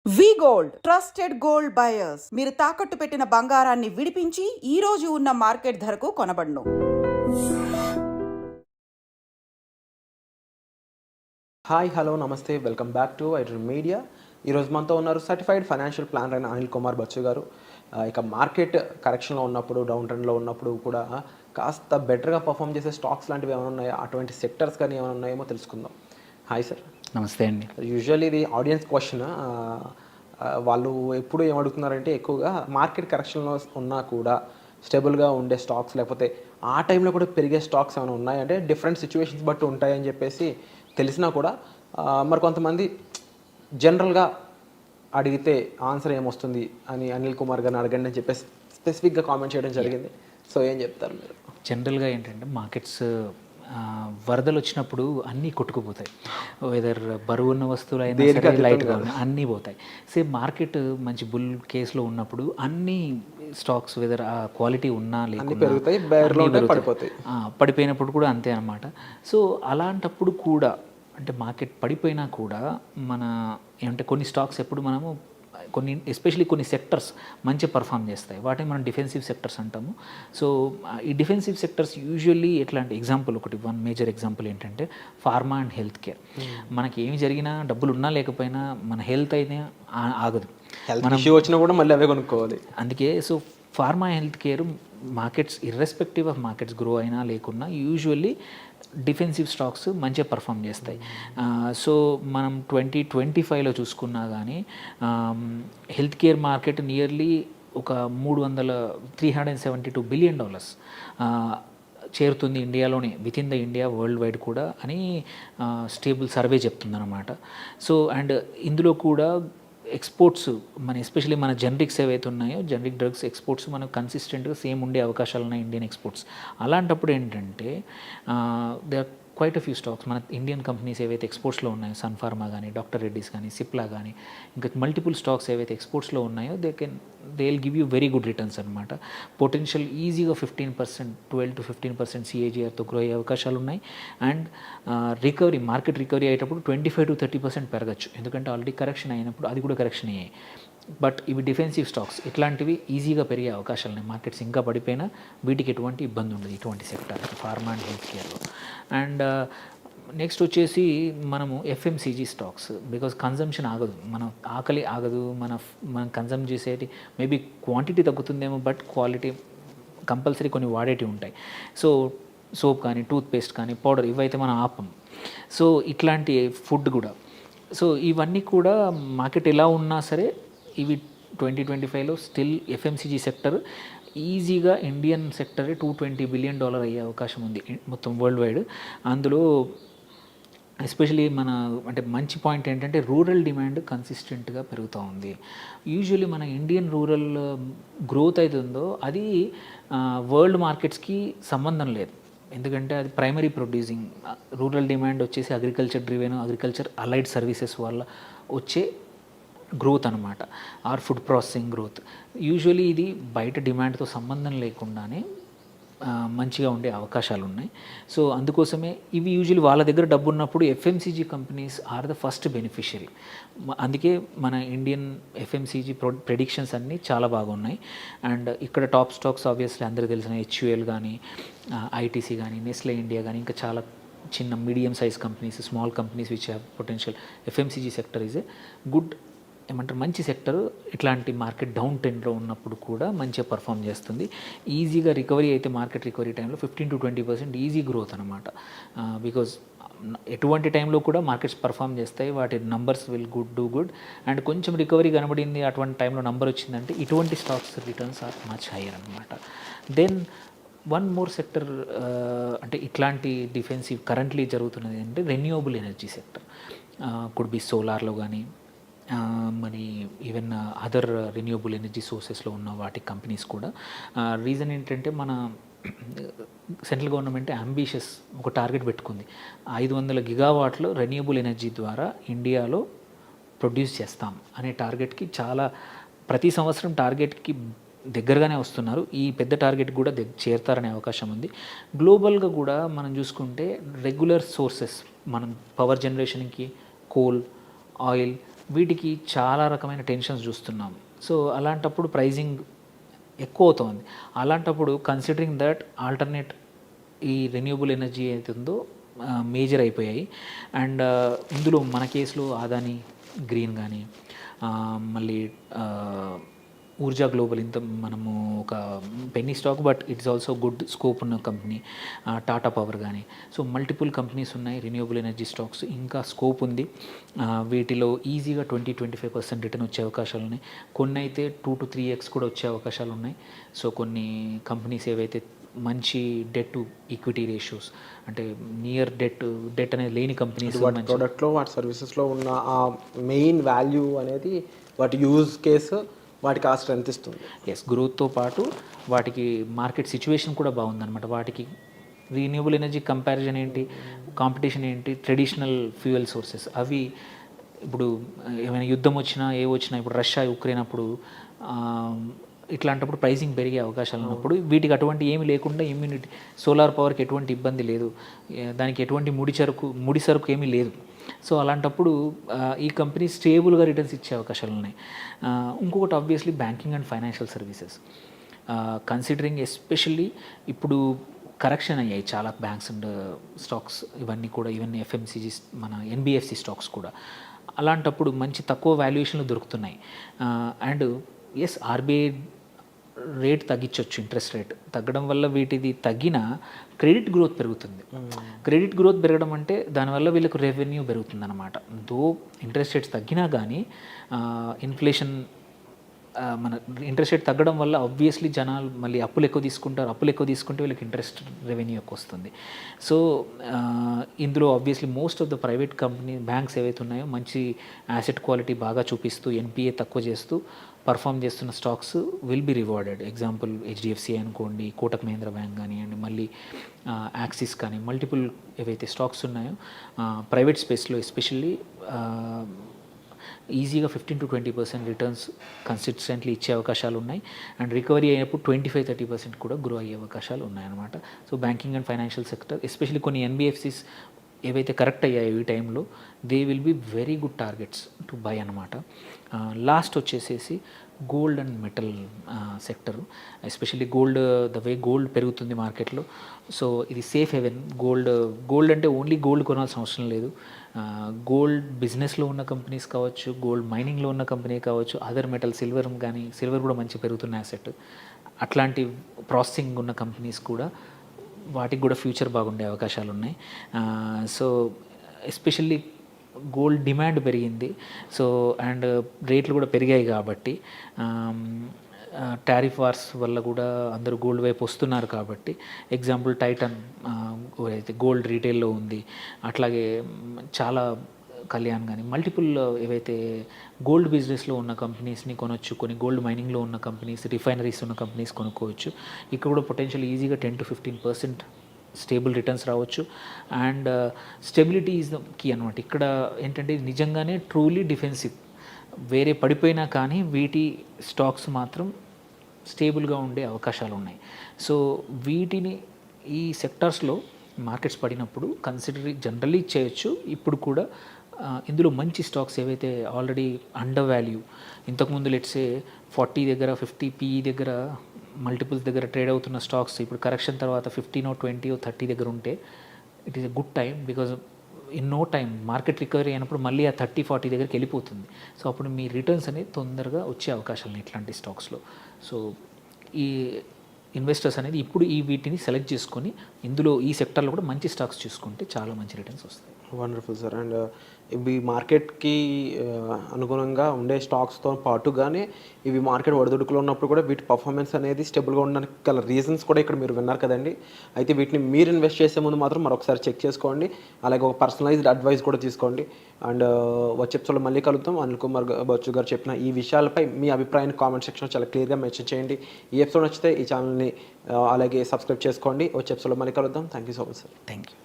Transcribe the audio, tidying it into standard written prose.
వి gold trusted gold buyers మీరు తాకట్టు పెట్టిన బంగారాన్ని విడిపించి ఈ రోజు ఉన్న మార్కెట్ ధరకు కొనబడును. హాయ్ హలో నమస్తే, welcome back to iDream media. ఈరోజు మనతో ఉన్నారు సర్టిఫైడ్ ఫైనాన్షియల్ ప్లానర్ అయిన అనిల్ కుమార్ బచ్చు గారు. ఇక మార్కెట్ కరెక్షన్లో ఉన్నప్పుడు, డౌన్ ట్రెండ్లో ఉన్నప్పుడు కూడా కాస్త బెటర్గా పర్ఫామ్ చేసే స్టాక్స్ లాంటివి ఏమైనా ఉన్నాయో, అటువంటి సెక్టర్స్ కానీ ఏమైనా ఉన్నాయేమో తెలుసుకుందాం. Hi sir. నమస్తే అండి. యూజువల్లీ ఇది ఆడియన్స్ క్వశ్చన్. వాళ్ళు ఎప్పుడు ఏమడుగుతున్నారంటే, ఎక్కువగా మార్కెట్ కరెక్షన్లో ఉన్నా కూడా స్టేబుల్గా ఉండే స్టాక్స్, లేకపోతే ఆ టైంలో కూడా పెరిగే స్టాక్స్ ఏమైనా ఉన్నాయంటే డిఫరెంట్ సిచ్యువేషన్స్ బట్టి ఉంటాయని చెప్పేసి తెలిసినా కూడా మరి కొంతమంది జనరల్గా అడిగితే ఆన్సర్ ఏమొస్తుంది అని అనిల్ కుమార్ గారిని అడగండి అని చెప్పేసి స్పెసిఫిక్గా కామెంట్ చేయడం జరిగింది. సో ఏం చెప్తారు మీరు? జనరల్గా ఏంటంటే మార్కెట్స్ వరదలు వచ్చినప్పుడు అన్నీ కొట్టుకుపోతాయి. వెదర్ బరువు ఉన్న వస్తువులు అయినా సరే, లైట్గా అన్నీ పోతాయి. సేమ్ మార్కెట్ మంచి బుల్ కేసులో ఉన్నప్పుడు అన్ని స్టాక్స్ వెదర్ ఆ క్వాలిటీ ఉన్నా లేకపోతే పడిపోయినప్పుడు కూడా అంతే అన్నమాట. సో అలాంటప్పుడు కూడా అంటే మార్కెట్ పడిపోయినా కూడా మన ఏమంటే కొన్ని స్టాక్స్ ఎప్పుడు మనము కొన్ని ఎస్పెషలీ కొన్ని సెక్టర్స్ మంచి పర్ఫామ్ చేస్తాయి. వాటిని మనం డిఫెన్సివ్ సెక్టర్స్ అంటాము. సో ఈ డిఫెన్సివ్ సెక్టర్స్ యూజువల్లీ ఎట్లాంటి ఎగ్జాంపుల్ వన్ మేజర్ ఎగ్జాంపుల్ ఏంటంటే ఫార్మా అండ్ హెల్త్ కేర్. మనకి ఏమి జరిగినా, డబ్బులు ఉన్నా లేకపోయినా మన హెల్త్ అయితే ఆగదు. మనం వచ్చినా కూడా మళ్ళీ అవే కొనుక్కోవాలి. అందుకే so pharma health care markets irrespective of markets grow అయినా లేకున్నా యూజువల్లీ డిఫెన్సివ్ స్టాక్స్ మంచిగా పర్ఫామ్ చేస్తాయి. సో మనం 2025లో చూసుకున్నా కానీ హెల్త్ కేర్ మార్కెట్ నియర్లీ ఒక $372 బిలియన్ చేరుతుంది ఇండియాలోనే, with in the India, world wide కూడా అని స్టేబుల్ సర్వే చెప్తుందన్నమాట. సో అండ్ ఇందులో కూడా ఎక్స్పోర్ట్స్ మన ఎస్పెషల్లీ మన జనరిక్స్ ఏవైతే ఉన్నాయో, జనరిక్ డ్రగ్స్ ఎక్స్పోర్ట్స్ మనకు కన్సిస్టెంట్గా సేమ్ ఉండే అవకాశాలు ఉన్నాయి ఇండియన్ ఎక్స్పోర్ట్స్. అలాంటప్పుడు ఏంటంటే they are quite a few stocks మన ఇండియన్ కంపెనీస్ ఏవైతే ఎక్స్పోర్ట్స్లో ఉన్నాయో, సన్ ఫార్మా కానీ, డాక్టర్ రెడ్డీస్ కానీ, సిప్లా కానీ, ఇంకా మల్టిపుల్ స్టాక్స్ ఏవైతే ఎక్స్పోర్ట్స్లో ఉన్నాయో they will give you very good returns అనమాట. పొటెన్షియల్ ఈజీగా 15%, 12 to 15% CAGRతో గ్రో అయ్యే అవకాశాలు ఉన్నాయి. అండ్ రికవరీ, మార్కెట్ రికవరీ అయ్యేటప్పుడు 25 to 30% పెరగచ్చు, ఎందుకంటే ఆల్రెడీ కరెక్షన్ అయినప్పుడు అది కూడా కరెక్షన్ అయ్యాయి. బట్ ఇవి డిఫెన్సివ్ స్టాక్స్, ఇట్లాంటివి ఈజీగా పెరిగే అవకాశాలు ఉన్నాయి. మార్కెట్స్ ఇంకా పడిపోయినా వీటికి ఎటువంటి ఇబ్బంది ఉండదు ఇటువంటి సెక్టర్, ఫార్మా అండ్ హెల్త్ కేర్లో. అండ్ నెక్స్ట్ వచ్చేసి మనము FMCG స్టాక్స్, బికాజ్ కన్జంప్షన్ ఆగదు, మనం ఆకలి ఆగదు, మనం కన్జమ్ చేసేది మేబీ క్వాంటిటీ తగ్గుతుందేమో, బట్ క్వాలిటీ కంపల్సరీ కొన్ని వాడేటివి ఉంటాయి. సో సోప్ కానీ, టూత్పేస్ట్ కానీ, పౌడర్, ఇవైతే మనం ఆపం. సో ఇట్లాంటి ఫుడ్ కూడా. సో ఇవన్నీ కూడా మార్కెట్ ఎలా ఉన్నా సరే ఇవి 2025లో స్టిల్ FMCG సెక్టర్ ఈజీగా ఇండియన్ సెక్టరే $220 బిలియన్ అయ్యే అవకాశం ఉంది మొత్తం వరల్డ్ వైడ్. అందులో ఎస్పెషలీ మన అంటే మంచి పాయింట్ ఏంటంటే రూరల్ డిమాండ్ కన్సిస్టెంట్గా పెరుగుతూ ఉంది. యూజువల్లీ మన ఇండియన్ రూరల్ గ్రోత్ అవుతుందో అది వరల్డ్ మార్కెట్స్కి సంబంధం లేదు, ఎందుకంటే అది ప్రైమరీ ప్రొడ్యూసింగ్. రూరల్ డిమాండ్ వచ్చేసి agriculture driven, agriculture allied services వల్ల వచ్చే గ్రోత్ అనమాట, or food processing growth. Usually ఇది బయట డిమాండ్తో సంబంధం లేకుండానే మంచిగా ఉండే అవకాశాలు ఉన్నాయి. సో అందుకోసమే ఇవి యూజువల్లీ వాళ్ళ దగ్గర డబ్బు ఉన్నప్పుడు FMCG companies are the first beneficiary. అందుకే మన ఇండియన్ FMCG ప్రెడిక్షన్స్ అన్నీ చాలా బాగున్నాయి. అండ్ ఇక్కడ టాప్ స్టాక్స్ ఆబ్వియస్లీ అందరికీ తెలిసిన HUL కానీ, ITC కానీ, నెస్లే ఇండియా కానీ, ఇంకా చాలా చిన్న medium size companies, small companies which have potential. FMCG sector is a good, ఏమంటారు, మంచి సెక్టర్. ఇట్లాంటి మార్కెట్ డౌన్ ట్రెండ్లో ఉన్నప్పుడు కూడా మంచిగా పర్ఫామ్ చేస్తుంది. ఈజీగా రికవరీ అయితే మార్కెట్ రికవరీ టైంలో 15 to 20% ఈజీ గ్రోత్ అనమాట. బికాజ్ ఎటువంటి టైంలో కూడా మార్కెట్స్ పర్ఫామ్ చేస్తాయి, వాటి numbers will do good. And కొంచెం రికవరీ కనబడింది, అటువంటి టైంలో నంబర్ వచ్చిందంటే ఇటువంటి stocks returns are much higher అనమాట. దెన్ వన్ మోర్ సెక్టర్ అంటే ఇట్లాంటి డిఫెన్సివ్ కరెంట్లీ జరుగుతున్నది అంటే renewable energy sector. Could be సోలార్లో కానీ, మరి ఈవెన్ అదర్ రెన్యూవబుల్ ఎనర్జీ సోర్సెస్లో ఉన్న వాటి కంపెనీస్ కూడా. రీజన్ ఏంటంటే మన సెంట్రల్ గవర్నమెంట్ అంబిషియస్ ఒక టార్గెట్ పెట్టుకుంది, 500 గిగావాట్లు రెన్యూవబుల్ ఎనర్జీ ద్వారా ఇండియాలో ప్రొడ్యూస్ చేస్తాం అనే టార్గెట్కి చాలా ప్రతి సంవత్సరం టార్గెట్కి దగ్గరగానే వస్తున్నారు. ఈ పెద్ద టార్గెట్ కూడా చేరుతారనే అవకాశం ఉంది. గ్లోబల్గా కూడా మనం చూసుకుంటే రెగ్యులర్ సోర్సెస్, మనం పవర్ జనరేషన్కి కోల్, ఆయిల్, వీటికి చాలా రకమైన టెన్షన్స్ చూస్తున్నాం. సో అలాంటప్పుడు ప్రైజింగ్ ఎక్కువ అవుతుంది. అలాంటప్పుడు కన్సిడరింగ్ దట్ ఆల్టర్నేట్ ఈ రెన్యూబుల్ ఎనర్జీ ఏదైతే ఉందో మేజర్ అయిపోయాయి. అండ్ ఇందులో మన కేసులో అదాని గ్రీన్ కానీ మళ్ళీ ఊర్జా గ్లోబల్ ఇంత మనము ఒక penny stock, but it's also good scope ఉన్న కంపెనీ. టాటా పవర్ కానీ, సో మల్టిపుల్ కంపెనీస్ ఉన్నాయి రిన్యూవబుల్ ఎనర్జీ స్టాక్స్, ఇంకా స్కోప్ ఉంది. వీటిలో ఈజీగా 20-25% రిటర్న్ వచ్చే అవకాశాలు ఉన్నాయి. కొన్ని అయితే 2 to 3x కూడా వచ్చే అవకాశాలు ఉన్నాయి. సో కొన్ని కంపెనీస్ ఏవైతే మంచి డెట్ టు ఈక్విటీ రేషియోస్, అంటే నియర్ డెట్ అనేది లేని కంపెనీస్, వాటి ప్రోడక్ట్లో వాటి సర్వీసెస్లో ఉన్న ఆ మెయిన్ వాల్యూ అనేది వాటి యూజ్ కేసు వాటికి ఆ స్ట్రెంత్ ఇస్తుంది. ఎస్, గ్రోత్తో పాటు వాటికి మార్కెట్ సిచ్యువేషన్ కూడా బాగుందన్నమాట. వాటికి రీన్యూబుల్ ఎనర్జీ కంపారిజన్ ఏంటి, కాంపిటీషన్ ఏంటి, ట్రెడిషనల్ ఫ్యూయల్ సోర్సెస్ అవి ఇప్పుడు ఏమైనా యుద్ధం వచ్చినా వచ్చినా, ఇప్పుడు రష్యా యుక్రెయిన్ అప్పుడు ఇట్లాంటప్పుడు ప్రైసింగ్ పెరిగే అవకాశాలు ఉన్నప్పుడు వీటికి అటువంటి ఏమి లేకుండా ఇమ్యూనిటీ, సోలార్ పవర్కి ఎటువంటి ఇబ్బంది లేదు, దానికి ఎటువంటి ముడి సరుకు ఏమీ లేదు. సో అలాంటప్పుడు ఈ కంపెనీ స్టేబుల్గా రిటర్న్స్ ఇచ్చే అవకాశాలు ఉన్నాయి. ఇంకొకటి obviously banking and financial services, considering especially ఇప్పుడు కరెక్షన్ అయ్యాయి చాలా బ్యాంక్స్ అండ్ స్టాక్స్ ఇవన్నీ కూడా, ఈవెన్ ఎఫ్ఎంసీజీ మన ఎన్బిఎఫ్సి స్టాక్స్ కూడా. అలాంటప్పుడు మంచి తక్కువ వాల్యుయేషన్లు దొరుకుతున్నాయి. అండ్ ఎస్, ఆర్బీఐ రేట్ తగ్గించవచ్చు, ఇంట్రెస్ట్ రేట్ తగ్గడం వల్ల వీటిది తగ్గిన క్రెడిట్ గ్రోత్ పెరుగుతుంది. క్రెడిట్ గ్రోత్ పెరగడం అంటే దానివల్ల వీళ్ళకు రెవెన్యూ పెరుగుతుంది అనమాట. దో ఇంట్రెస్ట్ రేట్స్ తగ్గినా కానీ ఇన్ఫ్లేషన్, మన ఇంట్రెస్ట్ రేట్ తగ్గడం వల్ల ఆబ్వియస్లీ జనాలు మళ్ళీ అప్పులు ఎక్కువ తీసుకుంటారు. అప్పులు ఎక్కువ తీసుకుంటే వీళ్ళకి ఇంట్రెస్ట్ రెవెన్యూ ఎక్కువ వస్తుంది. సో ఇందులో obviously most of the private company banks ఏవైతే ఉన్నాయో మంచి యాసెట్ క్వాలిటీ బాగా చూపిస్తూ, ఎన్పిఏ తక్కువ చేస్తూ పర్ఫామ్ చేస్తున్న stocks will be rewarded. Example HDFC అనుకోండి, కోటక్ మహీంద్రా బ్యాంక్ కానివ్వండి, మళ్ళీ యాక్సిస్ కానీ, మల్టిపుల్ ఏవైతే స్టాక్స్ ఉన్నాయో ప్రైవేట్ స్పేస్లో ఎస్పెషల్లీ ఈజీగా 15-20% రిటర్న్స్ కన్సిస్టెంట్లీ ఇచ్చే అవకాశాలు ఉన్నాయి. అండ్ రికవరీ అయినప్పుడు 25-30% కూడా గ్రో అయ్యే అవకాశాలు ఉన్నాయన్నమాట. So banking and financial sector, especially కొన్ని ఎన్బిఎఫ్సిస్ ఏవైతే కరెక్ట్ అయ్యాయో ఈ టైంలో, they will be very good targets to buy అనమాట. లాస్ట్ వచ్చేసేసి gold and metal sector, especially the way gold పెరుగుతుంది మార్కెట్లో. సో ఇది సేఫ్ హెవెన్. గోల్డ్ అంటే ఓన్లీ గోల్డ్ కొనాల్సిన అవసరం లేదు. గోల్డ్ బిజినెస్లో ఉన్న కంపెనీస్ కావచ్చు, గోల్డ్ మైనింగ్లో ఉన్న కంపెనీ కావచ్చు, అదర్ మెటల్, సిల్వర్ కూడా మంచి పెరుగుతున్న యాసెట్. అట్లాంటి ప్రాసెసింగ్ ఉన్న కంపెనీస్ కూడా, వాటికి కూడా ఫ్యూచర్ బాగుండే అవకాశాలు ఉన్నాయి. సో ఎస్పెషల్లీ గోల్డ్ డిమాండ్ పెరిగింది. సో అండ్ రేట్లు కూడా పెరిగాయి కాబట్టి, టారిఫ్ వార్స్ వల్ల కూడా అందరూ గోల్డ్ వైపు వస్తున్నారు కాబట్టి, ఎగ్జాంపుల్ టైటన్ అయితే గోల్డ్ రీటైల్లో ఉంది. అట్లాగే చాలా కళ్యాణ్ కానీ మల్టిపుల్ ఏవైతే గోల్డ్ బిజినెస్లో ఉన్న కంపెనీస్ని కొనొచ్చు. కొన్ని గోల్డ్ మైనింగ్లో ఉన్న కంపెనీస్, రిఫైనరీస్ ఉన్న కంపెనీస్ కొనుక్కోవచ్చు. ఇక్కడ కూడా పొటెన్షియల్ ఈజీగా 10-15% స్టేబుల్ రిటర్న్స్ రావచ్చు. And stability is the key అనమాట. ఇక్కడ ఏంటంటే నిజంగానే ట్రూలీ డిఫెన్సివ్, వేరే పడిపోయినా కానీ వీటి స్టాక్స్ మాత్రం స్టేబుల్గా ఉండే అవకాశాలు ఉన్నాయి. సో వీటిని ఈ సెక్టార్స్లో మార్కెట్స్ పడినప్పుడు జనరల్లీ చేయొచ్చు. ఇప్పుడు కూడా ఇందులో మంచి స్టాక్స్ ఏవైతే ఆల్రెడీ అండర్ వాల్యూ, ఇంతకుముందు లెట్సే 40 దగ్గర 50 PE దగ్గర మల్టిపుల్స్ దగ్గర ట్రేడ్ అవుతున్న స్టాక్స్ ఇప్పుడు కరెక్షన్ తర్వాత 15 or 20 or 30 దగ్గర ఉంటే it is a good time. Because in no time market recovery అయినప్పుడు మళ్ళీ ఆ 30-40 దగ్గరికి వెళ్ళిపోతుంది. సో అప్పుడు మీ రిటర్న్స్ అనేది తొందరగా వచ్చే అవకాశాలు ఇట్లాంటి స్టాక్స్లో. సో ఈ ఇన్వెస్టర్స్ అనేది ఇప్పుడు వీటిని సెలెక్ట్ చేసుకొని ఇందులో ఈ సెక్టర్లో కూడా మంచి స్టాక్స్ చూసుకుంటే చాలా మంచి రిటర్న్స్ వస్తాయి. Wonderful sir. అండ్ ఇవి మార్కెట్కి అనుగుణంగా ఉండే స్టాక్స్తో పాటుగానే ఇవి మార్కెట్ ఒడిదుడుకులో ఉన్నప్పుడు కూడా వీటి పర్ఫార్మెన్స్ అనేది స్టేబుల్గా ఉండడానికి గల రీజన్స్ కూడా ఇక్కడ మీరు విన్నారు కదండి. అయితే వీటిని మీరు ఇన్వెస్ట్ చేసే ముందు మాత్రం మరొకసారి చెక్ చేసుకోండి. అలాగే ఒక పర్సనలైజ్డ్ అడ్వైస్ కూడా తీసుకోండి. అండ్ వచ్చే ఎపిసోడ్లో మళ్ళీ కలుద్దాం. అనిల్ కుమార్ బచ్చు గారు చెప్పిన ఈ విషయాలపై మీ అభిప్రాయాన్ని కామెంట్ సెక్షన్లో చాలా క్లియర్గా మెన్షన్ చేయండి. ఈ ఎపిసోడ్ నచ్చితే ఈ ఛానల్ని అలాగే సబ్స్క్రైబ్ చేసుకోండి. వచ్చే ఎపిసోడ్లో మళ్ళీ కలుద్దాం. Thank you so much sir. Thank you.